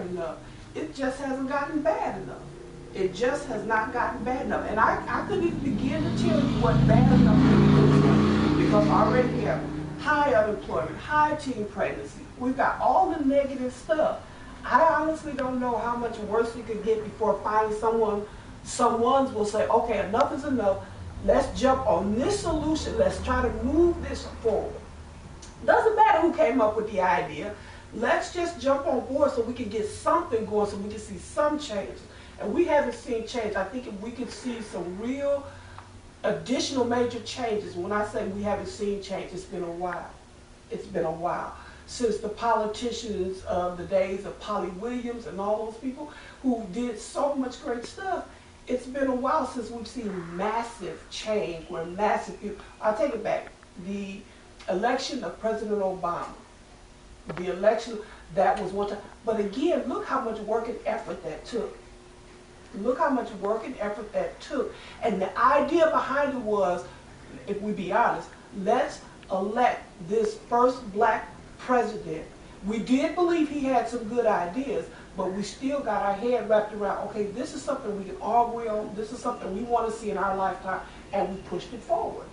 enough. It just hasn't gotten bad enough. It just has not gotten bad enough. And I couldn't even begin to tell you what bad enough really looks like. Because already we have high unemployment, high teen pregnancy. We've got all the negative stuff. I honestly don't know how much worse it could get before finally someone will say, okay, enough is enough. Let's jump on this solution. Let's try to move this forward. Doesn't matter who came up with the idea. Let's just jump on board so we can get something going, so we can see some changes. And we haven't seen change. I think if we could see some real additional major changes, when I say we haven't seen change, it's been a while. It's been a while. Since the politicians of the days of Polly Williams and all those people who did so much great stuff, it's been a while since we've seen massive change where massive people, I'll take it back. The election of President Obama, the election, that was one time. But again, look how much work and effort that took. Look how much work and effort that took. And the idea behind it was, if we be honest, let's elect this first black president. We did believe he had some good ideas, but we still got our head wrapped around, okay, this is something we can all agree on, this is something we want to see in our lifetime, and we pushed it forward.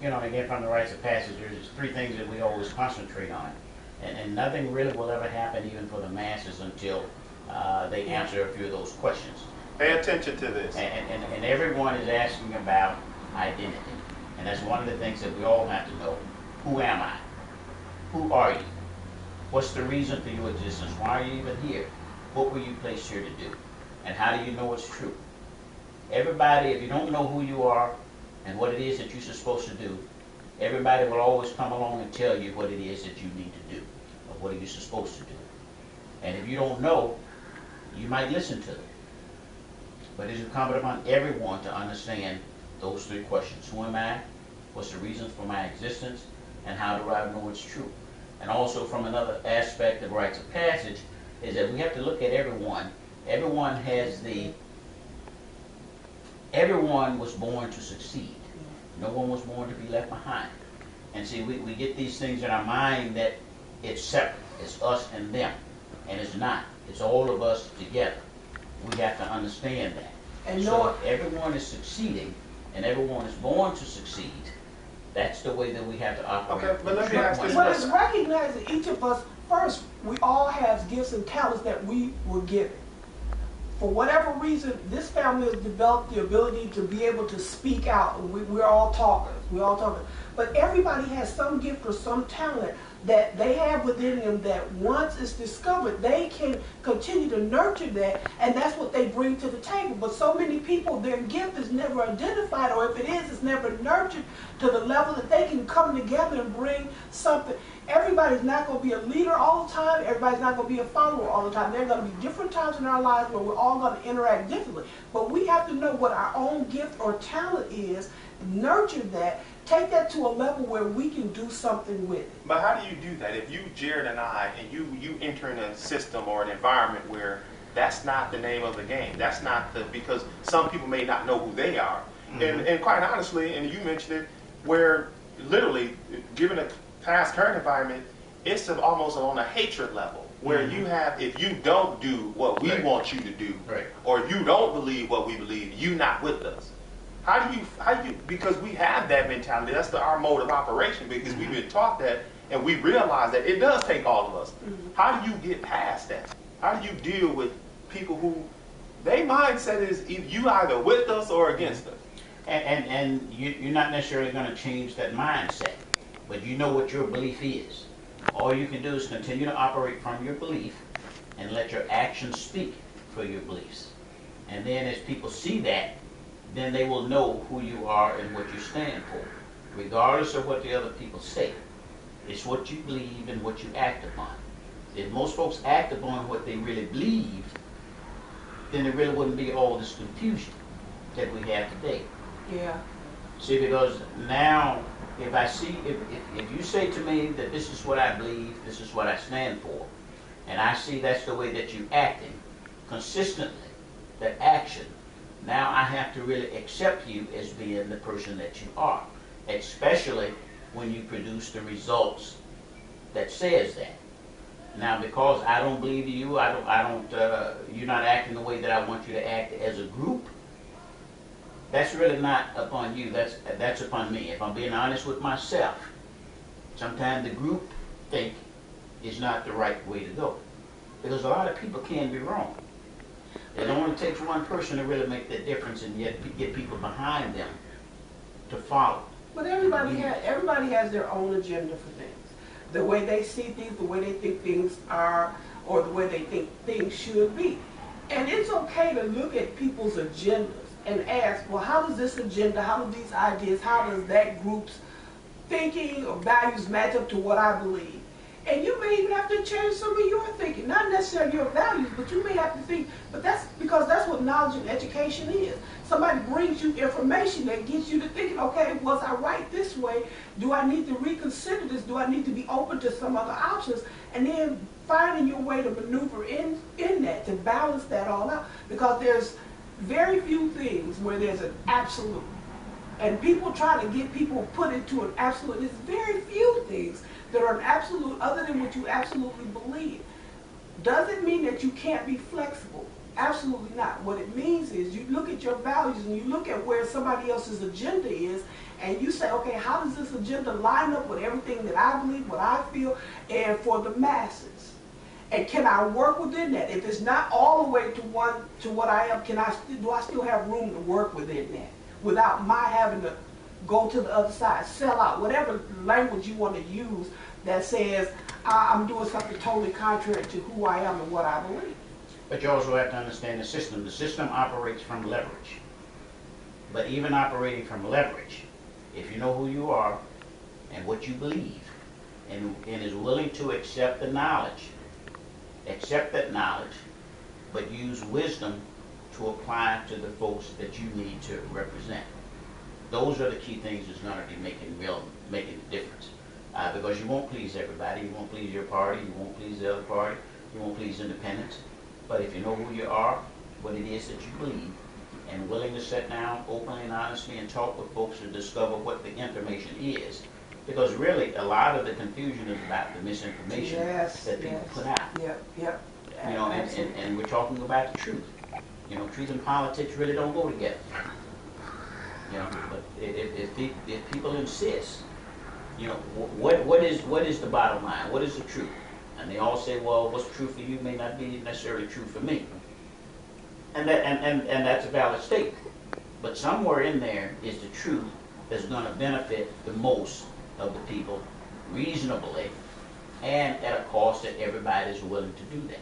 You know, again, from the rites of passage, there's three things that we always concentrate on. And nothing really will ever happen even for the masses until they answer a few of those questions. Pay attention to this. And everyone is asking about identity. And that's one of the things that we all have to know. Who am I? Who are you? What's the reason for your existence? Why are you even here? What were you placed here to do? And how do you know it's true? Everybody, if you don't know who you are and what it is that you're supposed to do, everybody will always come along and tell you what it is that you need to do, or what are you supposed to do. And if you don't know, you might listen to them. But it's incumbent upon everyone to understand those three questions. Who am I? What's the reason for my existence? And how do I know it's true? And also from another aspect of rites of passage is that we have to look at everyone. Everyone was born to succeed. No one was born to be left behind. And see, we get these things in our mind that it's separate. It's us and them. And it's not. It's all of us together. We have to understand that. And so if everyone is succeeding and everyone is born to succeed, that's the way that we have to operate. Okay, but let me ask this question. Well, it's recognizing each of us, first, we all have gifts and talents that we were given. For whatever reason, this family has developed the ability to be able to speak out. We're all talkers. We're all talkers. But everybody has some gift or some talent that they have within them that once it's discovered, they can continue to nurture that, and that's what they bring to the table. But so many people, their gift is never identified, or if it is, it's never nurtured to the level that they can come together and bring something. Everybody's not going to be a leader all the time. Everybody's not going to be a follower all the time. There are going to be different times in our lives where we're all going to interact differently. But we have to know what our own gift or talent is, nurture that, take that to a level where we can do something with it. But how do you do that? If you, Jared and I, and you enter in a system or an environment where that's not the name of the game. That's not the, because some people may not know who they are. Mm-hmm. And quite honestly, and you mentioned it, where literally, given a past current environment, it's almost on a hatred level, where mm-hmm. you have, if you don't do what we right. want you to do, right. or you don't believe what we believe, you're not with us. How do you, because we have that mentality, that's our mode of operation, because mm-hmm. we've been taught that, and we realize that it does take all of us. Mm-hmm. How do you get past that? How do you deal with people who, their mindset is you either with us or against us? And you're not necessarily going to change that mindset, but you know what your belief is. All you can do is continue to operate from your belief and let your actions speak for your beliefs. And then as people see that, then they will know who you are and what you stand for, regardless of what the other people say. It's what you believe and what you act upon. If most folks act upon what they really believe, then there really wouldn't be all this confusion that we have today. Yeah. See, because now, if I see, if you say to me that this is what I believe, this is what I stand for, and I see that's the way that you're acting consistently, that action, now I have to really accept you as being the person that you are, especially when you produce the results that says that. Now, because I don't believe in you, you're not acting the way that I want you to act as a group. That's really not upon you. That's upon me. If I'm being honest with myself, sometimes the group think is not the right way to go, because a lot of people can be wrong. It only takes one person to really make that difference, and yet get people behind them to follow. But everybody has their own agenda for things. The way they see things, the way they think things are, or the way they think things should be. And it's okay to look at people's agendas and ask, well, how does this agenda, how do these ideas, how does that group's thinking or values match up to what I believe? And you may even have to change some of your thinking, not necessarily your values, but you may have to think, but that's because that's what knowledge and education is. Somebody brings you information that gets you to thinking, okay, was I right this way? Do I need to reconsider this? Do I need to be open to some other options? And then finding your way to maneuver in that, to balance that all out. Because there's very few things where there's an absolute. And people try to get people put into an absolute. There's very few things that are an absolute other than what you absolutely believe. Doesn't mean that you can't be flexible. Absolutely not. What it means is you look at your values and you look at where somebody else's agenda is, and you say, okay, how does this agenda line up with everything that I believe, what I feel, and for the masses? And can I work within that? If it's not all the way to what I am, do I still have room to work within that without my having to go to the other side, sell out, whatever language you want to use that says I'm doing something totally contrary to who I am and what I believe. But you also have to understand the system. The system operates from leverage. But even operating from leverage, if you know who you are and what you believe, and is willing to accept the knowledge, accept that knowledge, but use wisdom to apply to the folks that you need to represent. Those are the key things that's going to be making a difference. Because you won't please everybody. You won't please your party. You won't please the other party. You won't please independents. But if you know who you are, what it is that you believe, and willing to sit down openly and honestly and talk with folks to discover what the information is, because really a lot of the confusion is about the misinformation that people put out. Yep. You know, and we're talking about the truth. You know, truth and politics really don't go together. You know, but if people insist, you know, what is the bottom line? What is the truth? And they all say, well, what's true for you may not be necessarily true for me. And that's a valid statement. But somewhere in there is the truth that's going to benefit the most of the people reasonably and at a cost that everybody is willing to do that.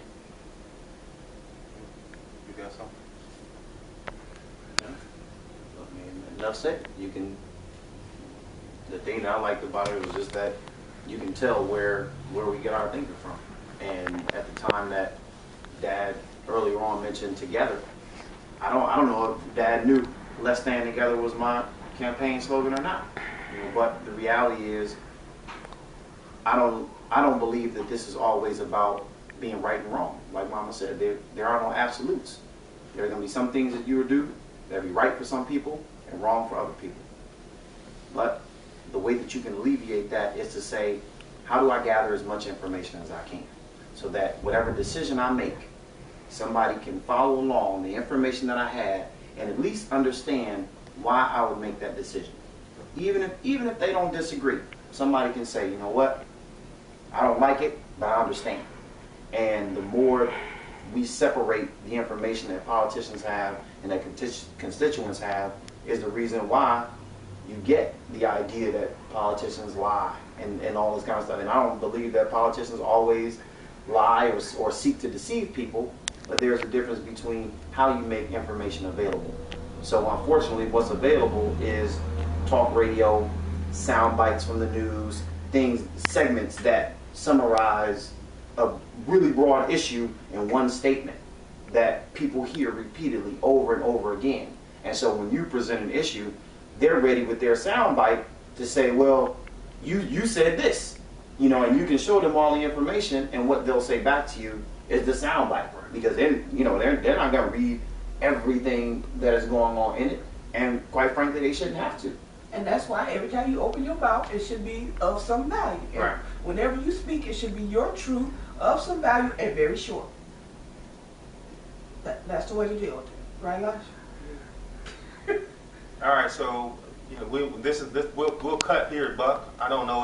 You got something? I mean, enough said. You can. The thing that I liked about it was just that you can tell where we get our thinking from. And at the time that Dad earlier on mentioned together, I don't know if Dad knew "Let's Stand Together" was my campaign slogan or not. You know, but the reality is, I don't believe that this is always about being right and wrong. Like Mama said, there are no absolutes. There are going to be some things that you will do that'll be right for some people and wrong for other people. But the way that you can alleviate that is to say, how do I gather as much information as I can, so that whatever decision I make, somebody can follow along the information that I had and at least understand why I would make that decision. Even if they don't disagree, somebody can say, you know what, I don't like it, but I understand. And the more we separate the information that politicians have and that constituents have is the reason why you get the idea that politicians lie and all this kind of stuff. And I don't believe that politicians always lie or seek to deceive people, but there's a difference between how you make information available. So unfortunately, what's available is talk radio, sound bites from the news, segments that summarize a really broad issue in one statement that people hear repeatedly over and over again. And so when you present an issue, they're ready with their soundbite to say, well, you said this, you know, and you can show them all the information, and what they'll say back to you is the soundbite, because they're not going to read everything that is going on in it, and quite frankly, they shouldn't have to. And that's why every time you open your mouth, it should be of some value. Right. Whenever you speak, it should be your truth of some value and very short. That's the way to deal with it, right, Elijah? All right, so you know, we'll cut here, Buck. I don't know